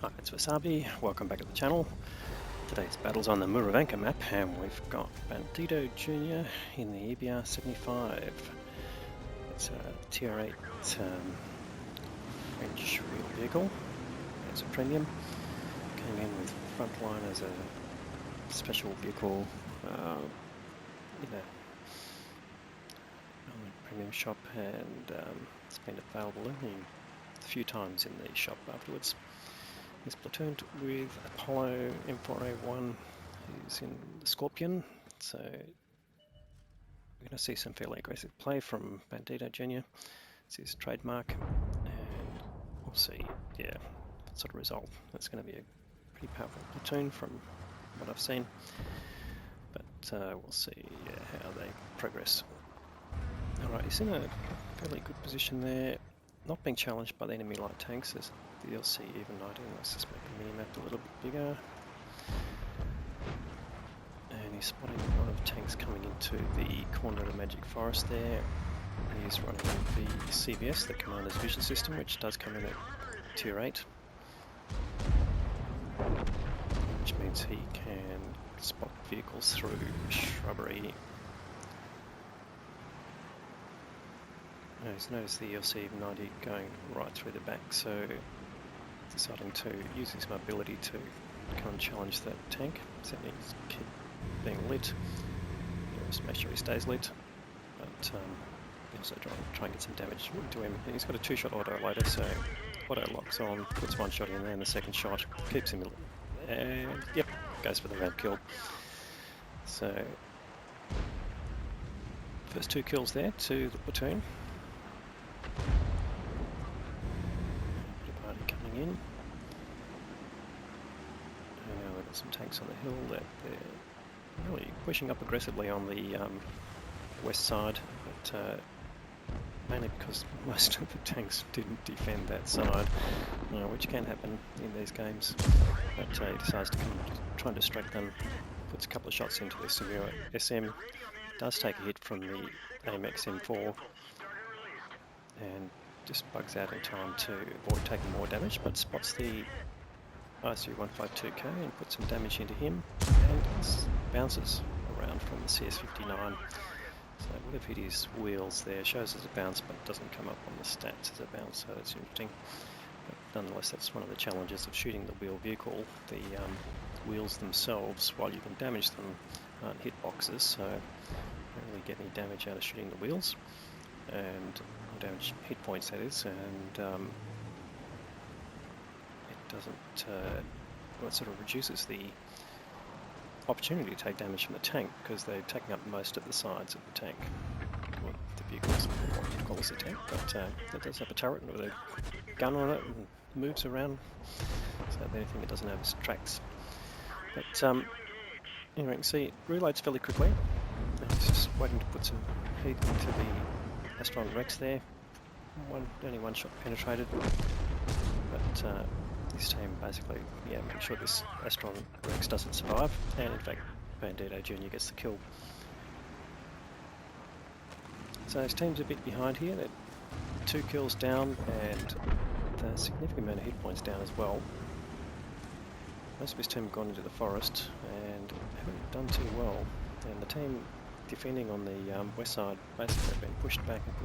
Hi, it's Wasabi. Welcome back to the channel. Today's battle's on the Muravanka map, and we've got Bandito Jr. in the EBR 75. It's a Tier 8 French wheel vehicle. It's a premium. Came in with Frontline as a special vehicle on the premium shop, and it's been available only a few times in the shop afterwards. He's platooned with Apollo M4A1, who's in the Scorpion, so we're going to see some fairly aggressive play from Bandito Jr. It's his trademark, and we'll see, what sort of result. That's going to be a pretty powerful platoon from what I've seen, but we'll see how they progress. Alright, he's in a fairly good position there, not being challenged by the enemy light tanks as the DLC even 19. Let's just make the mini-map a little bit bigger. And he's spotting a lot of tanks coming into the corner of the Magic Forest there. He's running the CVS, the Commander's Vision System, which does come in at Tier 8. Which means he can spot vehicles through shrubbery. He's noticed the ELC even 90 going right through the back, so deciding to use his mobility to come and challenge that tank. Certainly keep being lit, just make sure he stays lit, but also try and get some damage into him. He's got a two-shot auto loader, so auto locks on, puts one shot in there, and the second shot keeps him lit, and yep, goes for the round kill. So first two kills there to the platoon. Party coming in. And now we've got some tanks on the hill that they're really pushing up aggressively on the west side, but mainly because most of the tanks didn't defend that side, which can happen in these games. But he decides to come try and distract them, puts a couple of shots into the Samura SM, does take a hit from the AMX M4, and just bugs out in time to avoid taking more damage, but spots the ISU-152K and puts some damage into him, and bounces around from the CS-59. So it would have hit his wheels there, shows as a bounce but doesn't come up on the stats as a bounce, so it's interesting. But nonetheless, that's one of the challenges of shooting the wheel vehicle. The wheels themselves, while you can damage them, aren't hit boxes, so you don't really get any damage out of shooting the wheels, and damage hit points that is, and it doesn't, well, it sort of reduces the opportunity to take damage from the tank because they're taking up most of the sides of the tank. Well, the vehicle's what you call as a tank, but it does have a turret with a gun on it and moves around, so the only thing it doesn't have is tracks. But anyway, you can see it reloads fairly quickly, and it's just waiting to put some heat into the Astron Rex there. Only one shot penetrated, but this team basically, make sure this Astron Rex doesn't survive, and in fact Bandito Jr. gets the kill. So his team's a bit behind here. They're 2 kills down and a significant amount of hit points down as well. Most of his team have gone into the forest and haven't done too well, and the team defending on the west side basically have been pushed back and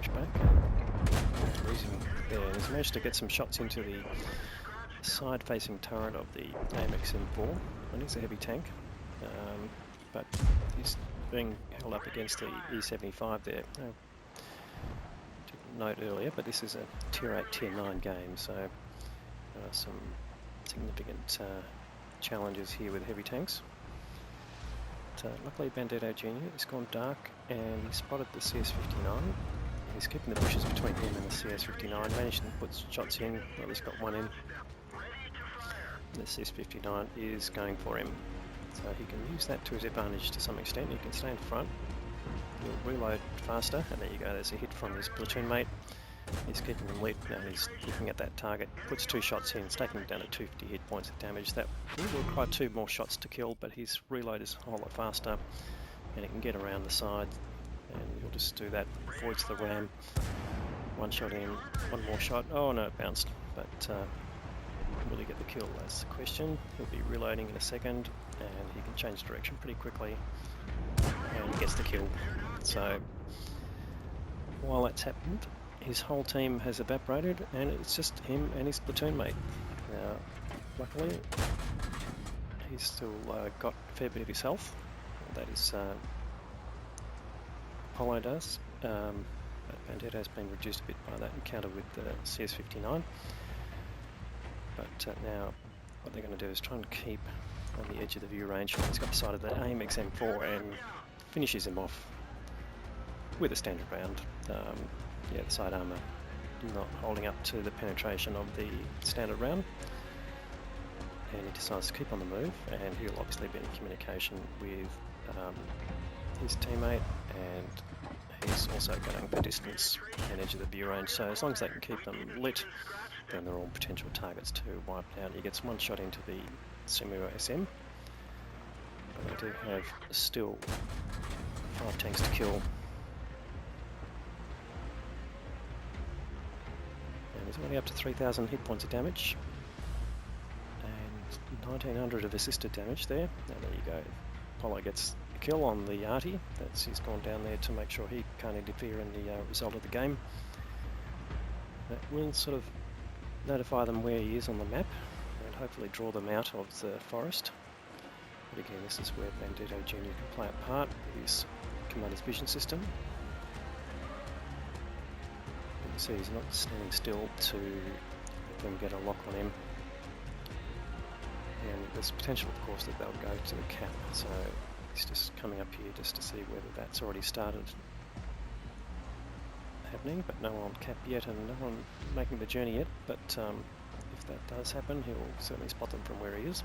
losing there. He's managed to get some shots into the side facing turret of the AMX M4, and he's a heavy tank, but he's being held up against the E75 there. I didn't note earlier, but this is a Tier 8, Tier 9 game, so there are some significant challenges here with heavy tanks. Luckily Bandito Jr. has gone dark and he spotted the CS-59. He's keeping the bushes between him and the CS-59, managed to put shots in, at least got one in. The CS-59 is going for him, so he can use that to his advantage to some extent. He can stay in front, he'll reload faster, and there you go, there's a hit from his platoon mate. He's keeping him lit, now he's looking at that target, puts 2 shots in, it's taking him down to 250 hit points of damage. That will require 2 more shots to kill, but his reload is a whole lot faster, and he can get around the side, and he'll just do that, avoids the ram. 1 shot in, 1 more shot, oh no, it bounced, but really get the kill? That's the question. He'll be reloading in a second, and he can change direction pretty quickly, and gets the kill. So while that's happened, his whole team has evaporated, and it's just him and his platoon mate. Now, luckily, he's still got a fair bit of his health. That is, Apollo does. Bandito has been reduced a bit by that encounter with the CS-59. But now, what they're going to do is try and keep on the edge of the view range. He's got the side of the AMX M4 and finishes him off with a standard round. Yeah, the side armour not holding up to the penetration of the standard round. And he decides to keep on the move, and he'll obviously be in communication with his teammate, and he's also going for distance and edge of the view range. So as long as they can keep them lit, then they're all potential targets to wipe out. He gets one shot into the Sumu SM, but they do have still 5 tanks to kill. And he's only up to 3,000 hit points of damage, and 1,900 of assisted damage there. And there you go. Apollo gets a kill on the Arty. He's gone down there to make sure he can't interfere in the result of the game. That will sort of notify them where he is on the map, and hopefully draw them out of the forest. But again, this is where Bandito Jr. can play a part with his commander's vision system. You can see he's not standing still to let them get a lock on him. And there's potential, of course, that they'll go to the cap. So he's just coming up here just to see whether that's already started happening, but no one on cap yet, and no one making the journey yet. But if that does happen, he'll certainly spot them from where he is.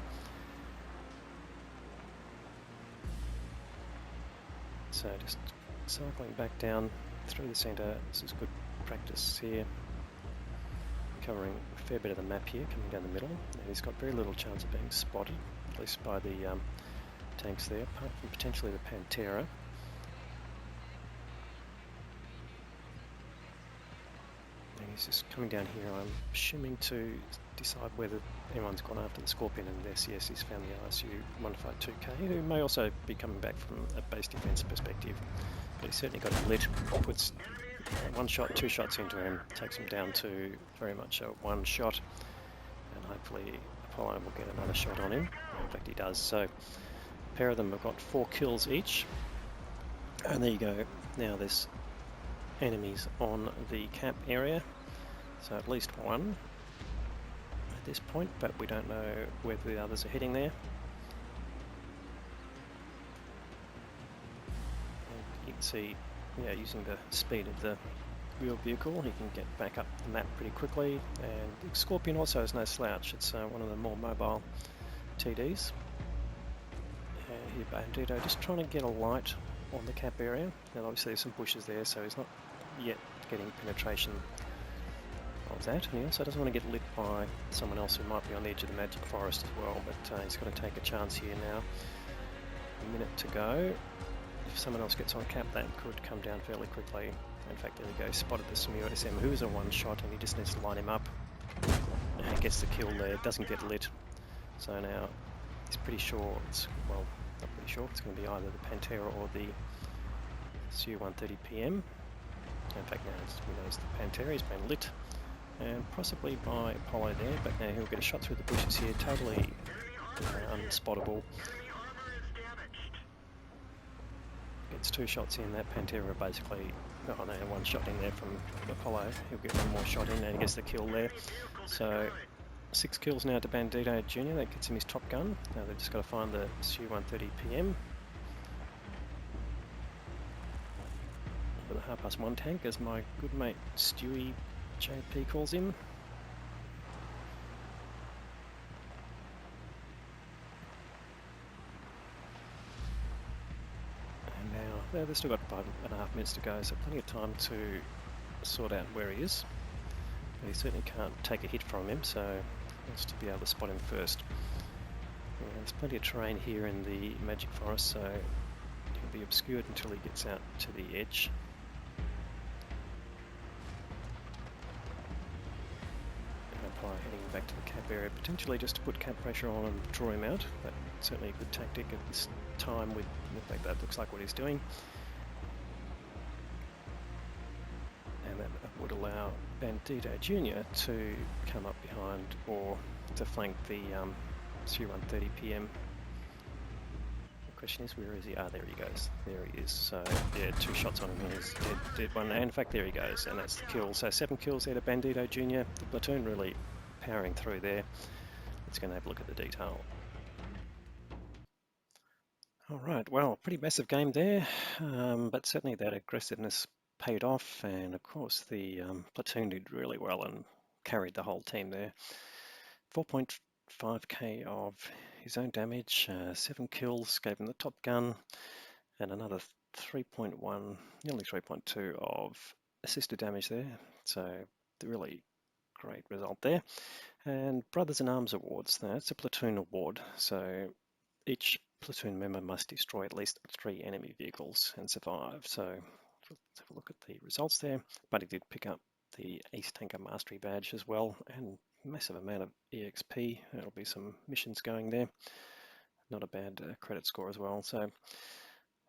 So just cycling back down through the centre. This is good practice here, covering a fair bit of the map here, coming down the middle, and he's got very little chance of being spotted, at least by the tanks there, apart from potentially the Pantera. And he's just coming down here, I'm assuming, to decide whether anyone's gone after the Scorpion, and their CS has found the ISU 152K, who may also be coming back from a base defence perspective. But he's certainly got him lit, puts 1 shot, 2 shots into him, takes him down to very much a 1 shot, and hopefully Apollo will get another shot on him. In fact, he does. So a pair of them have got 4 kills each, and there you go. Now there's enemies on the cap area, so at least 1 at this point, but we don't know whether the others are heading there. And you can see, yeah, using the speed of the wheeled vehicle, he can get back up the map pretty quickly, and the Scorpion also is no slouch. It's one of the more mobile TDs. Here Bandito just trying to get a light on the cap area, and obviously there's some bushes there, so he's not yet getting penetration of that. And he also doesn't want to get lit by someone else who might be on the edge of the Magic Forest as well, but he's got to take a chance here now. A minute to go. If someone else gets on cap, that could come down fairly quickly. In fact, there we go, spotted the Sumu SM, who is a 1 shot, and he just needs to line him up. And he gets the kill there, doesn't get lit. So now he's pretty sure it's, well, not pretty sure, it's going to be either the Pantera or the Su-130 PM. In fact, now we know it's the Pantera. He's been lit, and possibly by Apollo there, but now he'll get a shot through the bushes here, totally unspottable. Gets 2 shots in. That Pantera basically, oh no, 1 shot in there from Apollo. He'll get 1 more shot in, and he gets the kill there. So 6 kills now to Bandito Jr. That gets him his top gun. Now they've just got to find the Su-130 PM. With a 1/2 tank, as my good mate Stewie JP calls him. And now they've still got 5.5 minutes to go, so plenty of time to sort out where he is. But he certainly can't take a hit from him, so he wants to be able to spot him first. And there's plenty of terrain here in the Magic Forest, so he'll be obscured until he gets out to the edge. Heading heading back to the cap area, potentially just to put cap pressure on and draw him out. But certainly a good tactic at this time with the fact that looks like what he's doing. And that would allow Bandito Jr. to come up behind or to flank the C-130 PM. The question is, where is he? Ah, there he goes. There he is. So, yeah, 2 shots on him. He's dead one. And in fact, there he goes. And that's the kill. So 7 kills there to Bandito Jr. The platoon really powering through there. Let's go and have a look at the detail. All right, well, pretty massive game there, but certainly that aggressiveness paid off, and of course the platoon did really well and carried the whole team there. 4.5k of his own damage, 7 kills, gave him the top gun, and another 3.1, nearly 3.2 of assisted damage there. So really great result there. And Brothers in Arms Awards, that's a platoon award. So each platoon member must destroy at least 3 enemy vehicles and survive. So let's have a look at the results there. But he did pick up the Ace Tanker Mastery badge as well, and massive amount of EXP. There'll be some missions going there. Not a bad credit score as well. So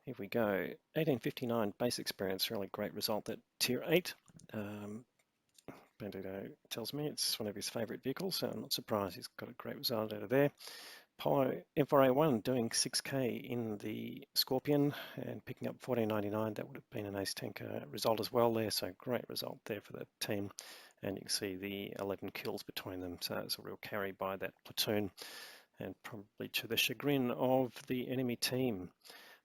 here we go. 1859 base experience, really great result at tier 8. Bandito tells me it's one of his favourite vehicles, so I'm not surprised he's got a great result out of there. Apollo M4A1 doing 6k in the Scorpion and picking up 1499. That would have been an Ace Tanker result as well there, so great result there for the team. And you can see the 11 kills between them, so it's a real carry by that platoon, and probably to the chagrin of the enemy team.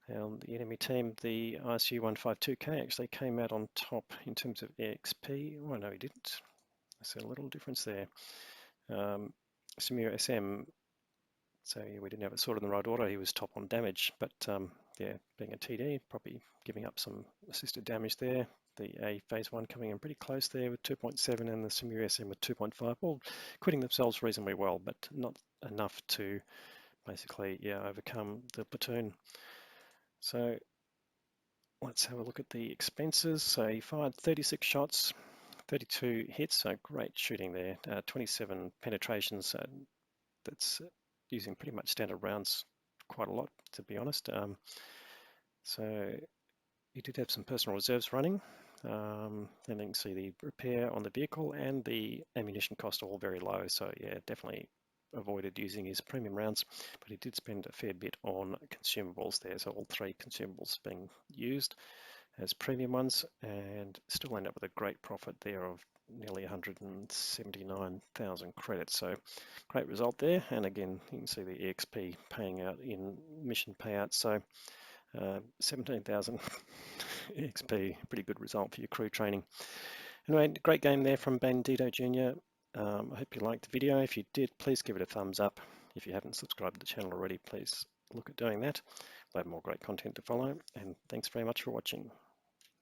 The enemy team, the ISU 152K, actually came out on top in terms of EXP. Oh, no, he didn't. I see a little difference there. Samir SM, so yeah, we didn't have it sorted in the right order. He was top on damage, but yeah, being a TD, probably giving up some assisted damage there. The A phase 1 coming in pretty close there with 2.7, and the Samir SM with 2.5, all quitting themselves reasonably well, but not enough to basically, yeah, overcome the platoon. So let's have a look at the expenses. So he fired 36 shots, 32 hits, so great shooting there, 27 penetrations. That's using pretty much standard rounds quite a lot, to be honest. So he did have some personal reserves running. And then you can see the repair on the vehicle and the ammunition cost all very low. So yeah, definitely avoided using his premium rounds, but he did spend a fair bit on consumables there. So all 3 consumables being used as premium ones, and still end up with a great profit there of nearly 179,000 credits. So great result there. And again, you can see the EXP paying out in mission payouts. So 17,000 EXP, pretty good result for your crew training. Anyway, great game there from Bandito Jr. I hope you liked the video. If you did, please give it a thumbs up. If you haven't subscribed to the channel already, please look at doing that. We'll have more great content to follow, and thanks very much for watching.